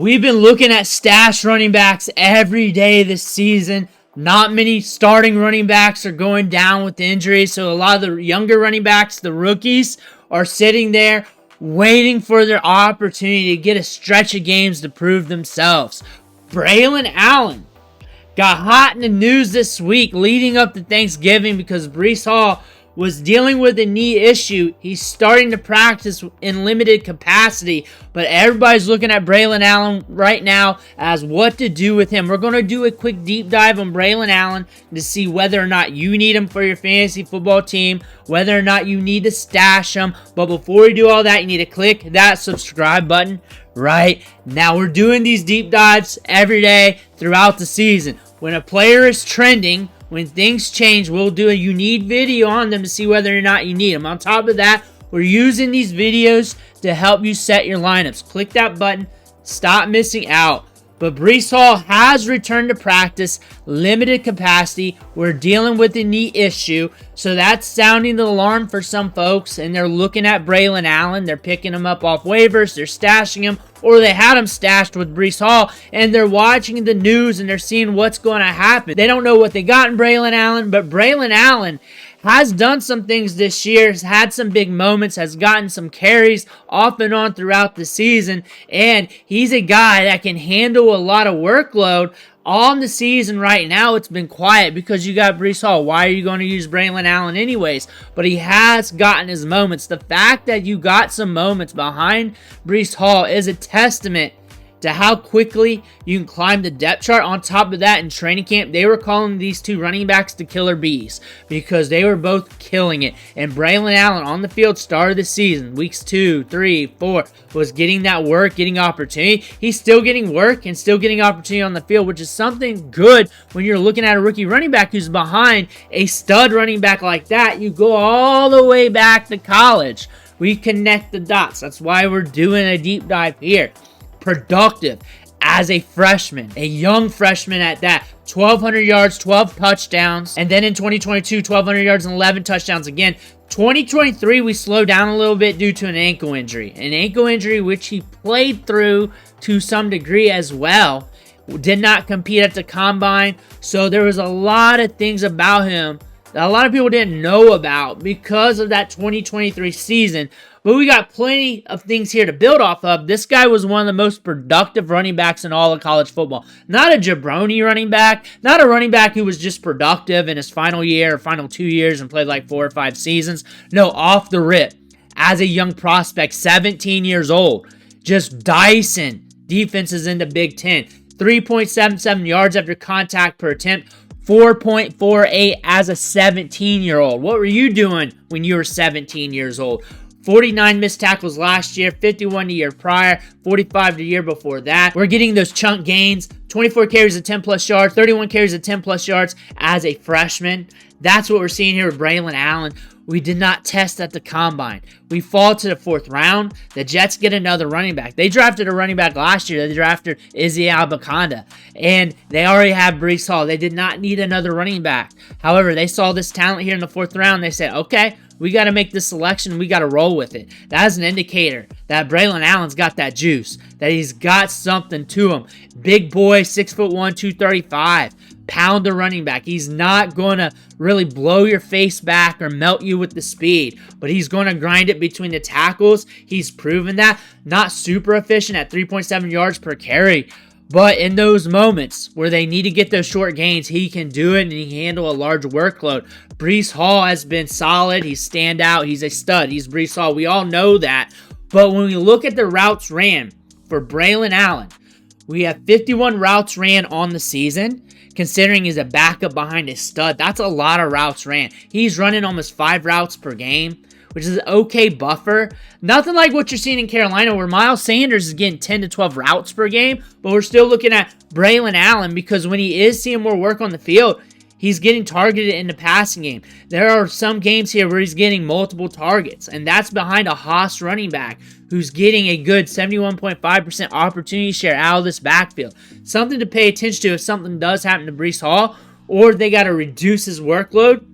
We've been looking at stash running backs every day this season. Not many starting running backs are going down with injuries, so a lot of the younger running backs, the rookies, are sitting there waiting for their opportunity to get a stretch of games to prove themselves. Braelon Allen got hot in the news this week leading up to Thanksgiving because Breece Hall was dealing with a knee issue. He's starting to practice in limited capacity, but everybody's looking at Braelon Allen right now as what to do with him. We're going to do a quick deep dive on Braelon Allen to see whether or not you need him for your fantasy football team, whether or not you need to stash him. But before we do all that, you need to click that subscribe button right now. We're doing these deep dives every day throughout the season. When a player is trending, when things change, we'll do a you need video on them to see whether or not you need them. On top of that, we're using these videos to help you set your lineups. Click that button. Stop missing out. But Breece Hall has returned to practice, limited capacity. We're dealing with a knee issue, so that's sounding the alarm for some folks, and they're looking at Braelon Allen. They're picking him up off waivers. They're stashing him, or they had him stashed with Breece Hall, and they're watching the news, and they're seeing what's going to happen. They don't know what they got in Braelon Allen, but Braelon Allen has done some things this year, has had some big moments, has gotten some carries off and on throughout the season, and he's a guy that can handle a lot of workload. On the season right now, it's been quiet because you got Breece Hall. Why are you going to use Braelon Allen anyways? But he has gotten his moments. The fact that you got some moments behind Breece Hall is a testament to how quickly you can climb the depth chart. On top of that, in training camp, they were calling these two running backs the killer bees because they were both killing it. And Braelon Allen on the field started the season, weeks 2, 3, 4, was getting that work, getting opportunity. He's still getting work and still getting opportunity on the field, which is something good when you're looking at a rookie running back who's behind a stud running back like that. You go all the way back to college. We connect the dots. That's why we're doing a deep dive here. Productive as a freshman, a young freshman at that. 1,200 yards, 12 touchdowns. And then in 2022, 1,200 yards and 11 touchdowns again. 2023, we slowed down a little bit due to an ankle injury. An ankle injury which he played through to some degree as well. Did not compete at the combine. So there was a lot of things about him that a lot of people didn't know about because of that 2023 season. But we got plenty of things here to build off of. This guy was one of the most productive running backs in all of college football. Not a jabroni running back. Not a running back who was just productive in his final year or final 2 years and played like 4 or 5 seasons. No, off the rip. As a young prospect, 17 years old. Just dicing defenses in the Big Ten. 3.77 yards after contact per attempt. 4.48 as a 17-year-old. What were you doing when you were 17 years old? 49 missed tackles last year, 51 the year prior, 45 the year before that. We're getting those chunk gains, 24 carries of 10-plus yards, 31 carries of 10-plus yards as a freshman. That's what we're seeing here with Braelon Allen. We did not test at the combine. We fall to the 4th round. The Jets get another running back. They drafted a running back last year. They drafted Izzy Abakanda. And they already have Breece Hall. They did not need another running back. However, they saw this talent here in the 4th round. They said, okay, we got to make this selection. We got to roll with it. That is an indicator that Braelon Allen's got that juice, that he's got something to him. Big boy, 6'1", 235. Pounder running back. He's not going to really blow your face back or melt you with the speed, but he's going to grind it between the tackles. He's proven that. Not super efficient at 3.7 yards per carry, but in those moments where they need to get those short gains, he can do it and he can handle a large workload. Breece Hall has been solid. He's standout. He's a stud. He's Breece Hall. We all know that. But when we look at the routes ran for Braelon Allen, we have 51 routes ran on the season. Considering he's a backup behind a stud, that's a lot of routes ran. He's running almost 5 routes per game, which is an okay buffer. Nothing like what you're seeing in Carolina where Miles Sanders is getting 10 to 12 routes per game, but we're still looking at Braelon Allen because when he is seeing more work on the field, he's getting targeted in the passing game. There are some games here where he's getting multiple targets, and that's behind a Haas running back who's getting a good 71.5% opportunity share out of this backfield. Something to pay attention to if something does happen to Breece Hall, or they got to reduce his workload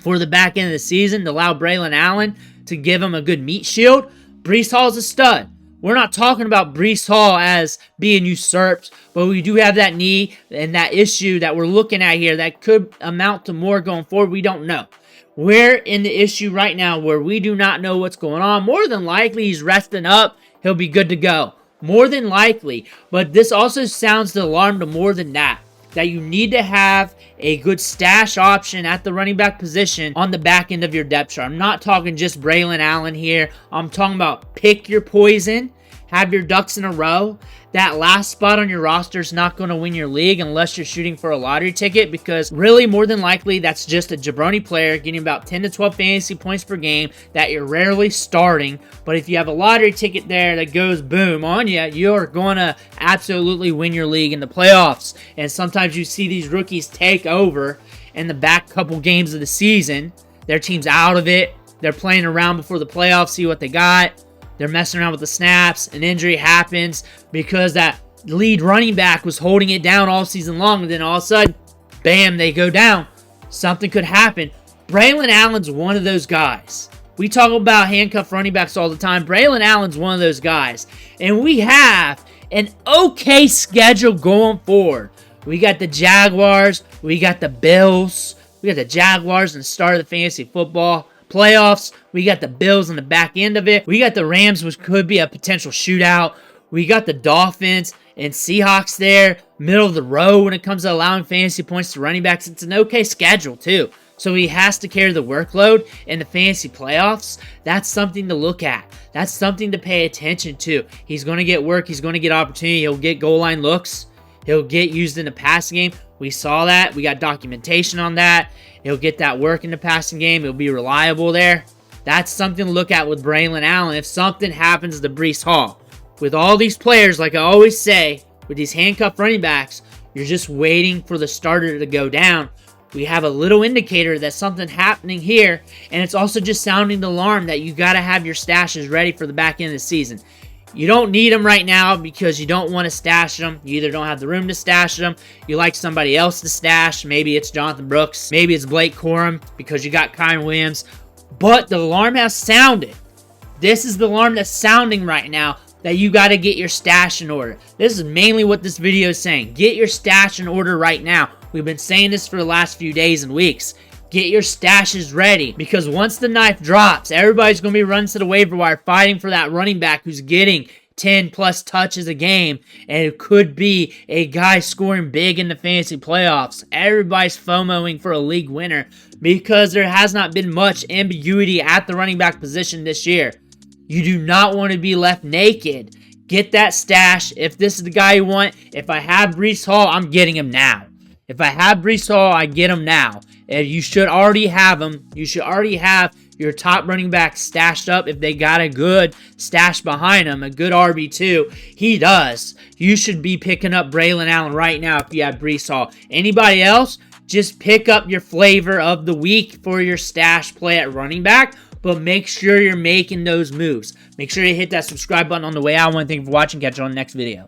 for the back end of the season to allow Braelon Allen to give him a good meat shield. Breece Hall's a stud. We're not talking about Breece Hall as being usurped, but we do have that knee and that issue that we're looking at here that could amount to more going forward. We don't know. We're in the issue right now where we do not know what's going on. More than likely, he's resting up. He'll be good to go. More than likely. But this also sounds the alarm to more than that. That you need to have a good stash option at the running back position on the back end of your depth chart. I'm not talking just Braelon Allen here. I'm talking about pick your poison. Have your ducks in a row. That last spot on your roster is not going to win your league unless you're shooting for a lottery ticket, because really, more than likely, that's just a jabroni player getting about 10 to 12 fantasy points per game that you're rarely starting. But if you have a lottery ticket there that goes boom on you, you're going to absolutely win your league in the playoffs. And sometimes you see these rookies take over in the back couple games of the season. Their team's out of it. They're playing around before the playoffs, see what they got. They're messing around with the snaps. An injury happens because that lead running back was holding it down all season long. And then all of a sudden, bam, they go down. Something could happen. Braelon Allen's one of those guys. We talk about handcuff running backs all the time. Braelon Allen's one of those guys. And we have an okay schedule going forward. We got the Jaguars. We got the Bills. We got the Jaguars and the start of the fantasy football playoffs. We got the Bills on the back end of it. We got the Rams, which could be a potential shootout. We got the Dolphins and Seahawks there, middle of the road when it comes to allowing fantasy points to running backs. It's an okay schedule too. So he has to carry the workload in the fantasy playoffs. That's something to look at. That's something to pay attention to. He's going to get work. He's going to get opportunity. He'll get goal line looks. He'll get used in the passing game. We saw that. We got documentation on that. He'll get that work in the passing game. He'll be reliable there. That's something to look at with Braelon Allen if something happens to Breece Hall. With all these players, like I always say, with these handcuffed running backs, you're just waiting for the starter to go down. We have a little indicator that something's happening here, and it's also just sounding the alarm that you got to have your stashes ready for the back end of the season. You don't need them right now because you don't want to stash them. You either don't have the room to stash them. You like somebody else to stash. Maybe it's Jonathan Brooks. Maybe it's Blake Corum because you got Kyron Williams. But the alarm has sounded. This is the alarm that's sounding right now that you got to get your stash in order. This is mainly what this video is saying. Get your stash in order right now. We've been saying this for the last few days and weeks. Get your stashes ready, because once the knife drops, everybody's going to be running to the waiver wire fighting for that running back who's getting 10 plus touches a game, and it could be a guy scoring big in the fantasy playoffs. Everybody's FOMOing for a league winner because there has not been much ambiguity at the running back position this year. You do not want to be left naked. Get that stash. If this is the guy you want, if I have Breece Hall, I'm getting him now. If I have Breece Hall, I get him now. And you should already have them. You should already have your top running back stashed up if they got a good stash behind them, a good RB2. He does. You should be picking up Braelon Allen right now if you have Breece Hall. Anybody else, just pick up your flavor of the week for your stash play at running back, but make sure you're making those moves. Make sure you hit that subscribe button on the way out. I want to thank you for watching. Catch you on the next video.